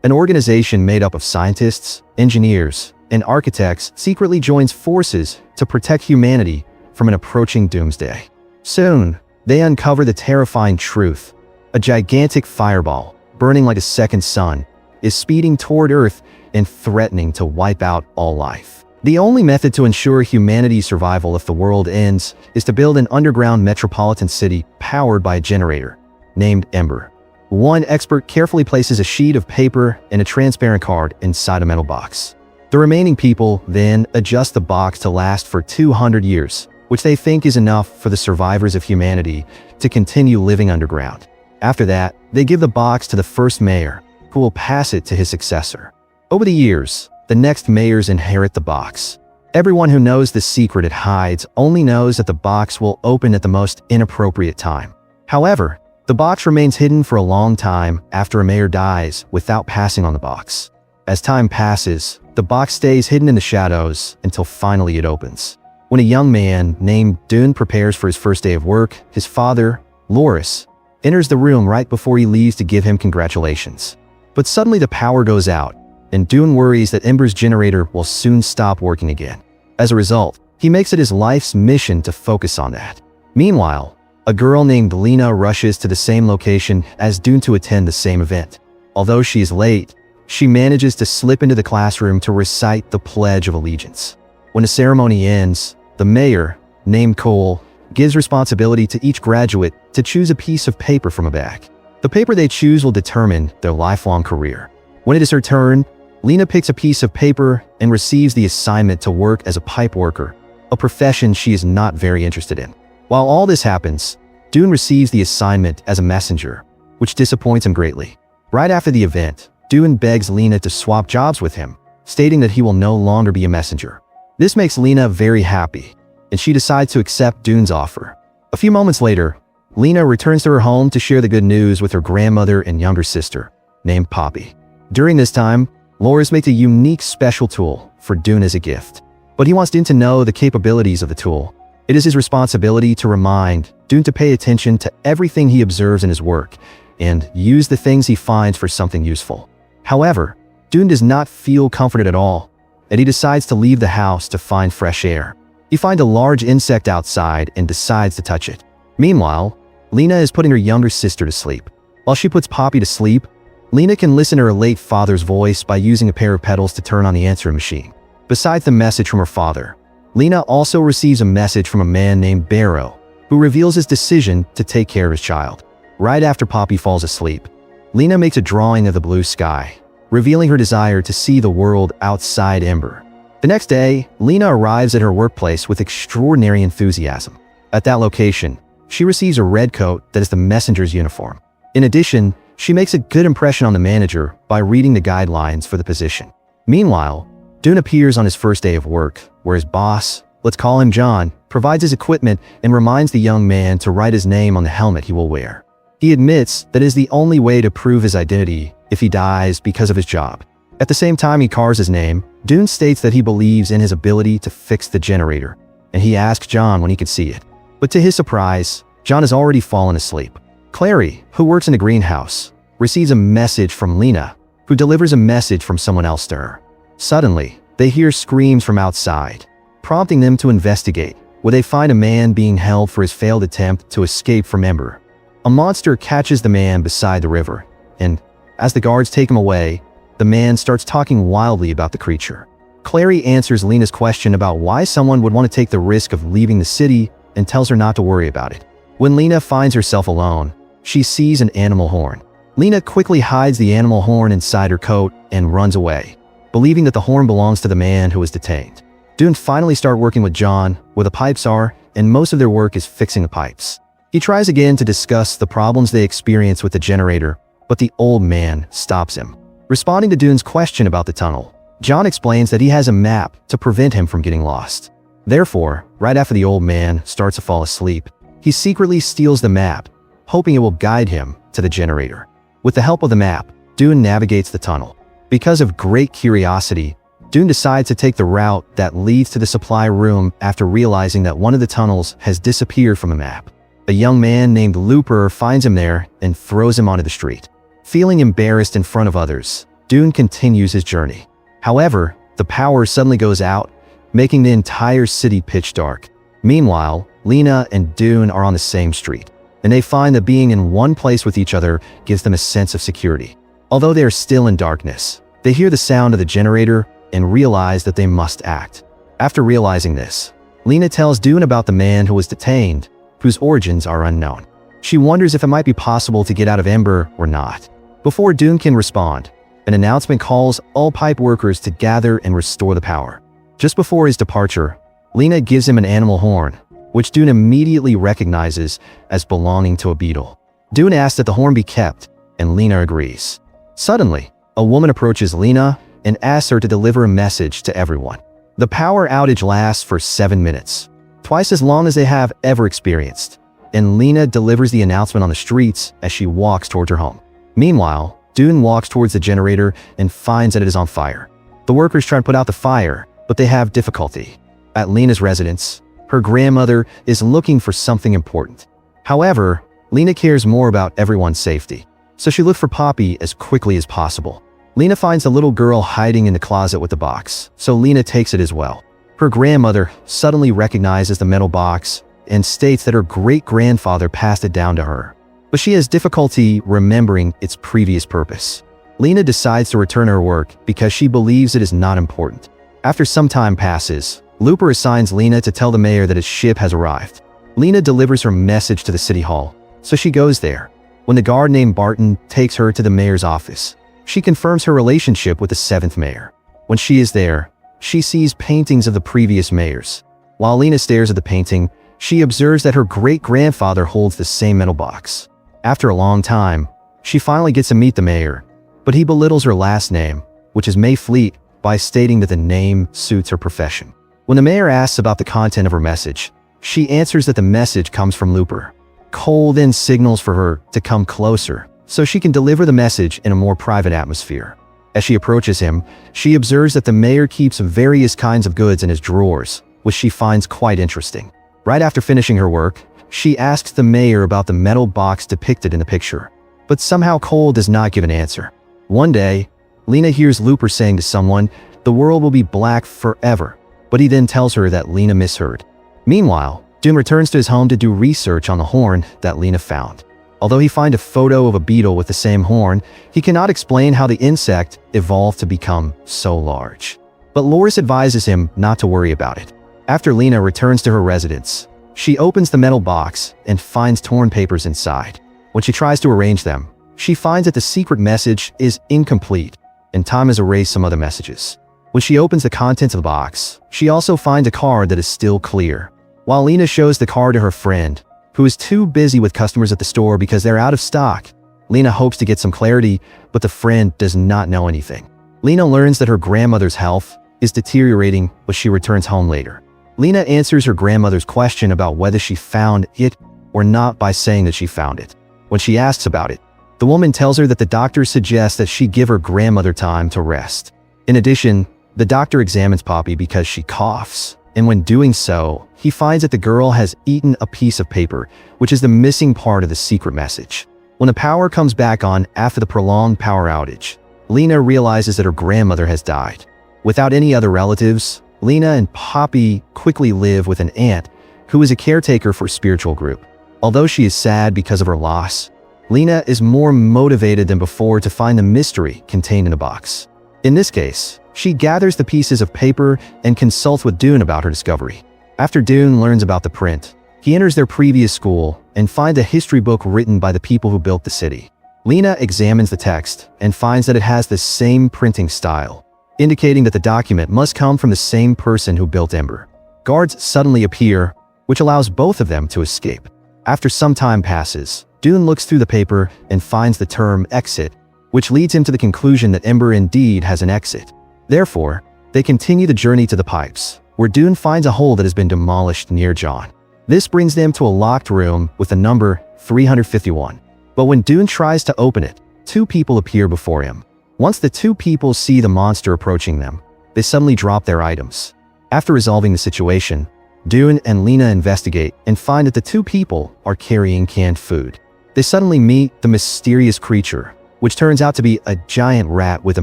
An organization made up of scientists, engineers, and architects secretly joins forces to protect humanity from an approaching doomsday. Soon, they uncover the terrifying truth. A gigantic fireball, burning like a second sun, is speeding toward Earth and threatening to wipe out all life. The only method to ensure humanity's survival if the world ends is to build an underground metropolitan city powered by a generator named Ember. One expert carefully places a sheet of paper and a transparent card inside a metal box. The remaining people then adjust the box to last for 200 years, which they think is enough for the survivors of humanity to continue living underground. After that, they give the box to the first mayor, who will pass it to his successor. Over the years, the next mayors inherit the box. Everyone who knows the secret it hides only knows that the box will open at the most inappropriate time. However, the box remains hidden for a long time after a mayor dies without passing on the box. As time passes, the box stays hidden in the shadows until finally it opens. When a young man named Dune prepares for his first day of work, his father, Loris, enters the room right before he leaves to give him congratulations. But suddenly the power goes out, and Dune worries that Ember's generator will soon stop working again. As a result, he makes it his life's mission to focus on that. Meanwhile, a girl named Lena rushes to the same location as Dune to attend the same event. Although she is late, she manages to slip into the classroom to recite the Pledge of Allegiance. When the ceremony ends, the mayor, named Cole, gives responsibility to each graduate to choose a piece of paper from a bag. The paper they choose will determine their lifelong career. When it is her turn, Lena picks a piece of paper and receives the assignment to work as a pipe worker, a profession she is not very interested in. While all this happens, Dune receives the assignment as a messenger, which disappoints him greatly. Right after the event, Dune begs Lena to swap jobs with him, stating that he will no longer be a messenger. This makes Lena very happy, and she decides to accept Dune's offer. A few moments later, Lena returns to her home to share the good news with her grandmother and younger sister, named Poppy. During this time, Loris makes a unique special tool for Dune as a gift, but he wants Dune to know the capabilities of the tool. It is his responsibility to remind Dune to pay attention to everything he observes in his work and use the things he finds for something useful. However, Dune does not feel comforted at all, and he decides to leave the house to find fresh air. He finds a large insect outside and decides to touch it. Meanwhile, Lena is putting her younger sister to sleep. While she puts Poppy to sleep, Lena can listen to her late father's voice by using a pair of pedals to turn on the answering machine. Besides the message from her father, Lena also receives a message from a man named Barrow, who reveals his decision to take care of his child. Right after Poppy falls asleep, Lena makes a drawing of the blue sky, revealing her desire to see the world outside Ember. The next day, Lena arrives at her workplace with extraordinary enthusiasm. At that location, she receives a red coat that is the messenger's uniform. In addition, she makes a good impression on the manager by reading the guidelines for the position. Meanwhile, Dune appears on his first day of work, where his boss, let's call him John, provides his equipment and reminds the young man to write his name on the helmet he will wear. He admits that it is the only way to prove his identity if he dies because of his job. At the same time he carves his name, Dune states that he believes in his ability to fix the generator, and he asks John when he could see it. But to his surprise, John has already fallen asleep. Clary, who works in the greenhouse, receives a message from Lena, who delivers a message from someone else to her. Suddenly, they hear screams from outside, prompting them to investigate, where they find a man being held for his failed attempt to escape from Ember. A monster catches the man beside the river, and as the guards take him away, the man starts talking wildly about the creature. Clary answers Lena's question about why someone would want to take the risk of leaving the city and tells her not to worry about it. When Lena finds herself alone, she sees an animal horn. Lena quickly hides the animal horn inside her coat and runs away, believing that the horn belongs to the man who was detained. Dune finally starts working with John, where the pipes are, and most of their work is fixing the pipes. He tries again to discuss the problems they experience with the generator, but the old man stops him. Responding to Dune's question about the tunnel, John explains that he has a map to prevent him from getting lost. Therefore, right after the old man starts to fall asleep, he secretly steals the map, hoping it will guide him to the generator. With the help of the map, Dune navigates the tunnel. Because of great curiosity, Dune decides to take the route that leads to the supply room after realizing that one of the tunnels has disappeared from the map. A young man named Looper finds him there and throws him onto the street. Feeling embarrassed in front of others, Dune continues his journey. However, the power suddenly goes out, making the entire city pitch dark. Meanwhile, Lena and Dune are on the same street, and they find that being in one place with each other gives them a sense of security. Although they are still in darkness, they hear the sound of the generator and realize that they must act. After realizing this, Lena tells Dune about the man who was detained, whose origins are unknown. She wonders if it might be possible to get out of Ember or not. Before Dune can respond, an announcement calls all pipe workers to gather and restore the power. Just before his departure, Lena gives him an animal horn, which Dune immediately recognizes as belonging to a beetle. Dune asks that the horn be kept, and Lena agrees. Suddenly, a woman approaches Lena and asks her to deliver a message to everyone. The power outage lasts for 7 minutes, twice as long as they have ever experienced, and Lena delivers the announcement on the streets as she walks towards her home. Meanwhile, Dune walks towards the generator and finds that it is on fire. The workers try to put out the fire, but they have difficulty. At Lena's residence, her grandmother is looking for something important. However, Lena cares more about everyone's safety, so she looks for Poppy as quickly as possible. Lena finds the little girl hiding in the closet with the box, so Lena takes it as well. Her grandmother suddenly recognizes the metal box and states that her great-grandfather passed it down to her, but she has difficulty remembering its previous purpose. Lena decides to return her work because she believes it is not important. After some time passes, Looper assigns Lena to tell the mayor that his ship has arrived. Lena delivers her message to the city hall, so she goes there. When the guard named Barton takes her to the mayor's office, she confirms her relationship with the 7th mayor. When she is there, she sees paintings of the previous mayors. While Lena stares at the painting, she observes that her great-grandfather holds the same metal box. After a long time, she finally gets to meet the mayor, but he belittles her last name, which is Mayfleet, by stating that the name suits her profession. When the mayor asks about the content of her message, she answers that the message comes from Looper. Cole then signals for her to come closer, so she can deliver the message in a more private atmosphere. As she approaches him, she observes that the mayor keeps various kinds of goods in his drawers, which she finds quite interesting. Right after finishing her work, she asks the mayor about the metal box depicted in the picture, but somehow Cole does not give an answer. One day, Lena hears Looper saying to someone, "The world will be black forever," but he then tells her that Lena misheard. Meanwhile, Dune returns to his home to do research on the horn that Lena found. Although he finds a photo of a beetle with the same horn, he cannot explain how the insect evolved to become so large. But Loris advises him not to worry about it. After Lena returns to her residence, she opens the metal box and finds torn papers inside. When she tries to arrange them, she finds that the secret message is incomplete, and time has erased some other messages. When she opens the contents of the box, she also finds a card that is still clear. While Lena shows the card to her friend, who is too busy with customers at the store because they're out of stock, Lena hopes to get some clarity, but the friend does not know anything. Lena learns that her grandmother's health is deteriorating, but she returns home later. Lena answers her grandmother's question about whether she found it or not by saying that she found it. When she asks about it, the woman tells her that the doctor suggests that she give her grandmother time to rest. In addition, the doctor examines Poppy because she coughs, and when doing so, he finds that the girl has eaten a piece of paper, which is the missing part of the secret message. When the power comes back on after the prolonged power outage, Lena realizes that her grandmother has died. Without any other relatives, Lena and Poppy quickly live with an aunt who is a caretaker for a spiritual group. Although she is sad because of her loss, Lena is more motivated than before to find the mystery contained in the box. In this case, she gathers the pieces of paper and consults with Dune about her discovery. After Dune learns about the print, he enters their previous school and finds a history book written by the people who built the city. Lena examines the text and finds that it has the same printing style, indicating that the document must come from the same person who built Ember. Guards suddenly appear, which allows both of them to escape. After some time passes, Dune looks through the paper and finds the term exit, which leads him to the conclusion that Ember indeed has an exit. Therefore, they continue the journey to the pipes, where Dune finds a hole that has been demolished near John. This brings them to a locked room with the number 351. But when Dune tries to open it, two people appear before him. Once the two people see the monster approaching them, they suddenly drop their items. After resolving the situation, Dune and Lena investigate and find that the two people are carrying canned food. They suddenly meet the mysterious creature, which turns out to be a giant rat with a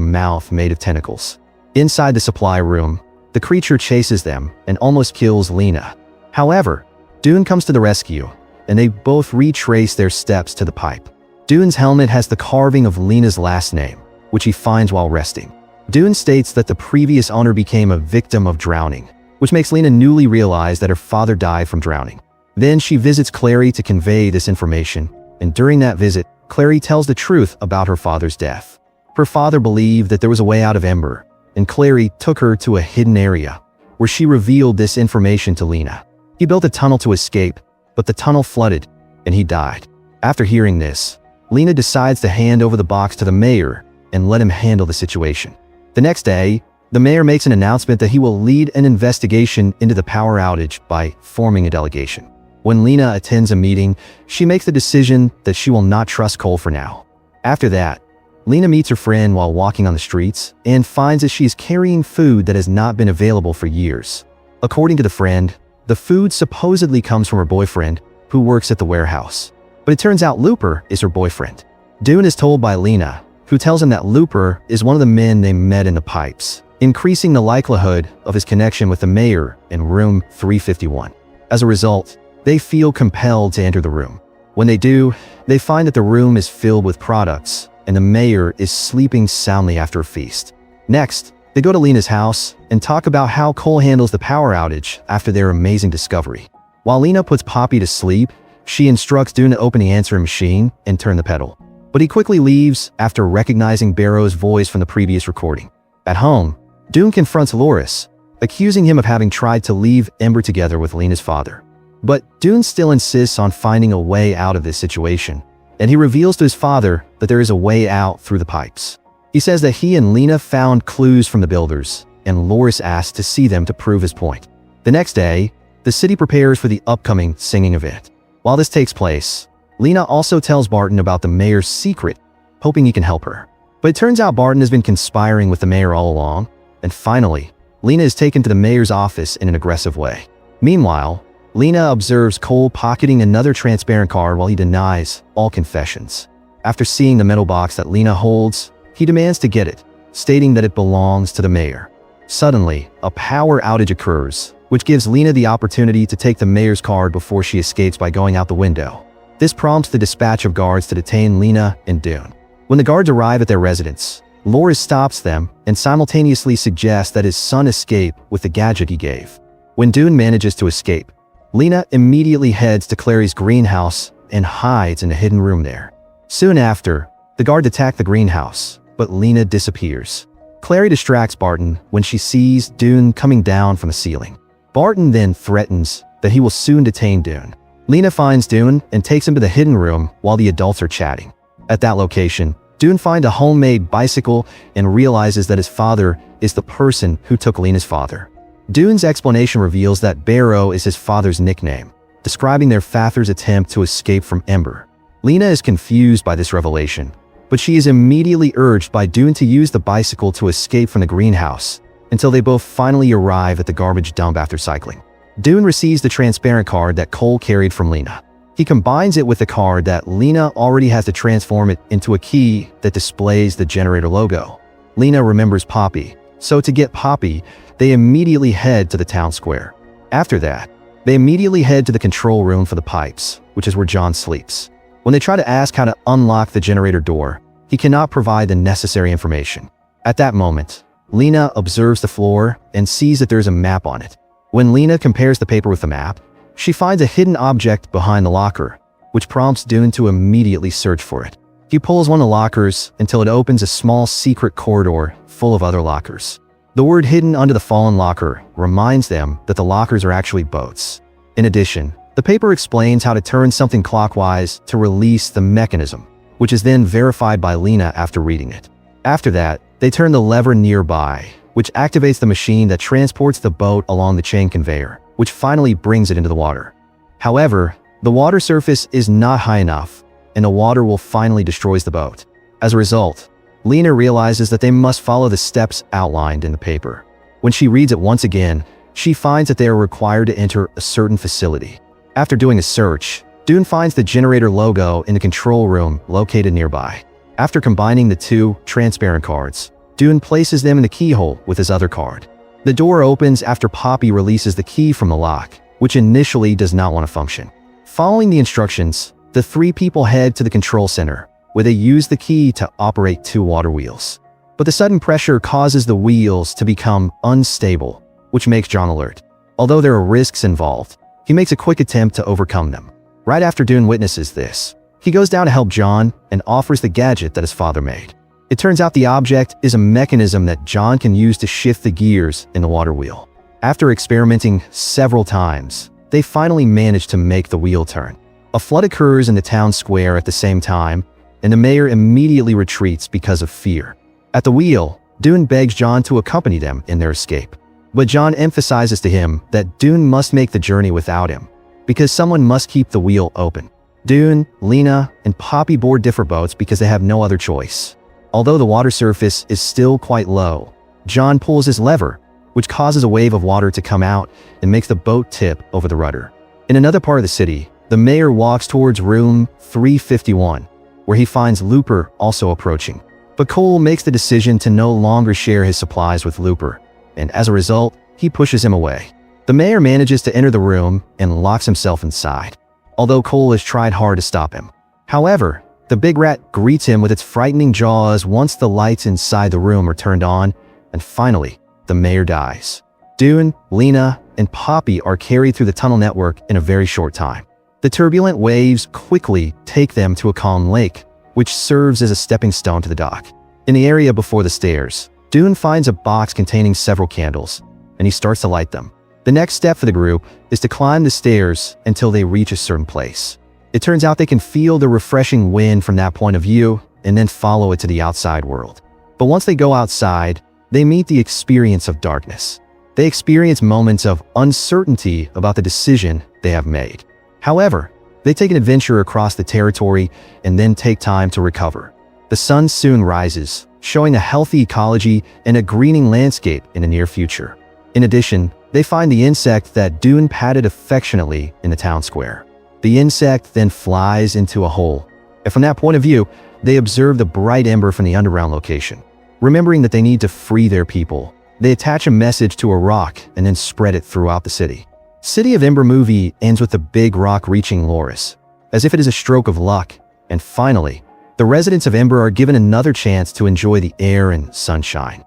mouth made of tentacles. Inside the supply room, the creature chases them and almost kills Lena. However, Dune comes to the rescue, and they both retrace their steps to the pipe. Dune's helmet has the carving of Lena's last name, which he finds while resting. Dune states that the previous owner became a victim of drowning, which makes Lena newly realize that her father died from drowning. Then she visits Clary to convey this information, and during that visit, Clary tells the truth about her father's death. Her father believed that there was a way out of Ember, and Clary took her to a hidden area, where she revealed this information to Lena. He built a tunnel to escape, but the tunnel flooded, and he died. After hearing this, Lena decides to hand over the box to the mayor and let him handle the situation. The next day, the mayor makes an announcement that he will lead an investigation into the power outage by forming a delegation. When Lena attends a meeting, she makes the decision that she will not trust Cole for now. After that, Lena meets her friend while walking on the streets and finds that she is carrying food that has not been available for years. According to the friend, the food supposedly comes from her boyfriend, who works at the warehouse. But it turns out Looper is her boyfriend. Dune is told by Lena, who tells him that Looper is one of the men they met in the pipes, increasing the likelihood of his connection with the mayor in room 351. As a result, they feel compelled to enter the room. When they do, they find that the room is filled with products, and the mayor is sleeping soundly after a feast. Next, they go to Lena's house and talk about how Cole handles the power outage after their amazing discovery. While Lena puts Poppy to sleep, she instructs Dune to open the answering machine and turn the pedal. But he quickly leaves after recognizing Barrow's voice from the previous recording. At home, Dune confronts Loris, accusing him of having tried to leave Ember together with Lena's father. But Dune still insists on finding a way out of this situation, and he reveals to his father that there is a way out through the pipes. He says that he and Lena found clues from the builders, and Loris asks to see them to prove his point. The next day, the city prepares for the upcoming singing event. While this takes place, Lena also tells Barton about the mayor's secret, hoping he can help her. But it turns out Barton has been conspiring with the mayor all along, and finally, Lena is taken to the mayor's office in an aggressive way. Meanwhile, Lena observes Cole pocketing another transparent card while he denies all confessions. After seeing the metal box that Lena holds, he demands to get it, stating that it belongs to the mayor. Suddenly, a power outage occurs, which gives Lena the opportunity to take the mayor's card before she escapes by going out the window. This prompts the dispatch of guards to detain Lena and Dune. When the guards arrive at their residence, Loris stops them and simultaneously suggests that his son escape with the gadget he gave. When Dune manages to escape, Lena immediately heads to Clary's greenhouse and hides in a hidden room there. Soon after, the guards attack the greenhouse, but Lena disappears. Clary distracts Barton when she sees Dune coming down from the ceiling. Barton then threatens that he will soon detain Dune. Lena finds Dune and takes him to the hidden room while the adults are chatting. At that location, Dune finds a homemade bicycle and realizes that his father is the person who took Lena's father. Dune's explanation reveals that Barrow is his father's nickname, describing their father's attempt to escape from Ember. Lena is confused by this revelation, but she is immediately urged by Dune to use the bicycle to escape from the greenhouse until they both finally arrive at the garbage dump after cycling. Dune receives the transparent card that Cole carried from Lena. He combines it with the card that Lena already has to transform it into a key that displays the generator logo. Lena remembers Poppy, so to get Poppy, they immediately head to the town square. After that, they immediately head to the control room for the pipes, which is where John sleeps. When they try to ask how to unlock the generator door, he cannot provide the necessary information. At that moment, Lena observes the floor and sees that there is a map on it. When Lena compares the paper with the map, she finds a hidden object behind the locker, which prompts Dune to immediately search for it. He pulls one of the lockers until it opens a small secret corridor full of other lockers. The word hidden under the fallen locker reminds them that the lockers are actually boats. In addition, the paper explains how to turn something clockwise to release the mechanism, which is then verified by Lena after reading it. After that, they turn the lever nearby, which activates the machine that transports the boat along the chain conveyor, which finally brings it into the water. However, the water surface is not high enough, and the water will finally destroy the boat. As a result, Lena realizes that they must follow the steps outlined in the paper. When she reads it once again, she finds that they are required to enter a certain facility. After doing a search, Dune finds the generator logo in the control room located nearby. After combining the two transparent cards, Dune places them in the keyhole with his other card. The door opens after Poppy releases the key from the lock, which initially does not want to function. Following the instructions, the three people head to the control center, where they use the key to operate two water wheels. But the sudden pressure causes the wheels to become unstable, which makes John alert. Although there are risks involved, he makes a quick attempt to overcome them. Right after Dune witnesses this, he goes down to help John and offers the gadget that his father made. It turns out the object is a mechanism that John can use to shift the gears in the water wheel. After experimenting several times, they finally manage to make the wheel turn. A flood occurs in the town square at the same time, and the mayor immediately retreats because of fear. At the wheel, Dune begs John to accompany them in their escape. But John emphasizes to him that Dune must make the journey without him, because someone must keep the wheel open. Dune, Lena, and Poppy board different boats because they have no other choice. Although the water surface is still quite low, John pulls his lever, which causes a wave of water to come out and makes the boat tip over the rudder. In another part of the city, the mayor walks towards room 351, where he finds Looper also approaching. But Cole makes the decision to no longer share his supplies with Looper, and as a result, he pushes him away. The mayor manages to enter the room and locks himself inside, although Cole has tried hard to stop him. However, the big rat greets him with its frightening jaws once the lights inside the room are turned on, and finally, the mayor dies. Dune, Lena, and Poppy are carried through the tunnel network in a very short time. The turbulent waves quickly take them to a calm lake, which serves as a stepping stone to the dock. In the area before the stairs, Dune finds a box containing several candles, and he starts to light them. The next step for the group is to climb the stairs until they reach a certain place. It turns out they can feel the refreshing wind from that point of view and then follow it to the outside world. But once they go outside, they meet the experience of darkness. They experience moments of uncertainty about the decision they have made. However, they take an adventure across the territory and then take time to recover. The sun soon rises, showing a healthy ecology and a greening landscape in the near future. In addition, they find the insect that Dune patted affectionately in the town square. The insect then flies into a hole, and from that point of view, they observe the bright ember from the underground location. Remembering that they need to free their people, they attach a message to a rock and then spread it throughout the city. City of Ember movie ends with the big rock reaching Loris, as if it is a stroke of luck, and finally, the residents of Ember are given another chance to enjoy the air and sunshine.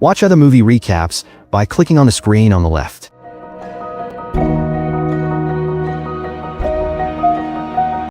Watch other movie recaps by clicking on the screen on the left.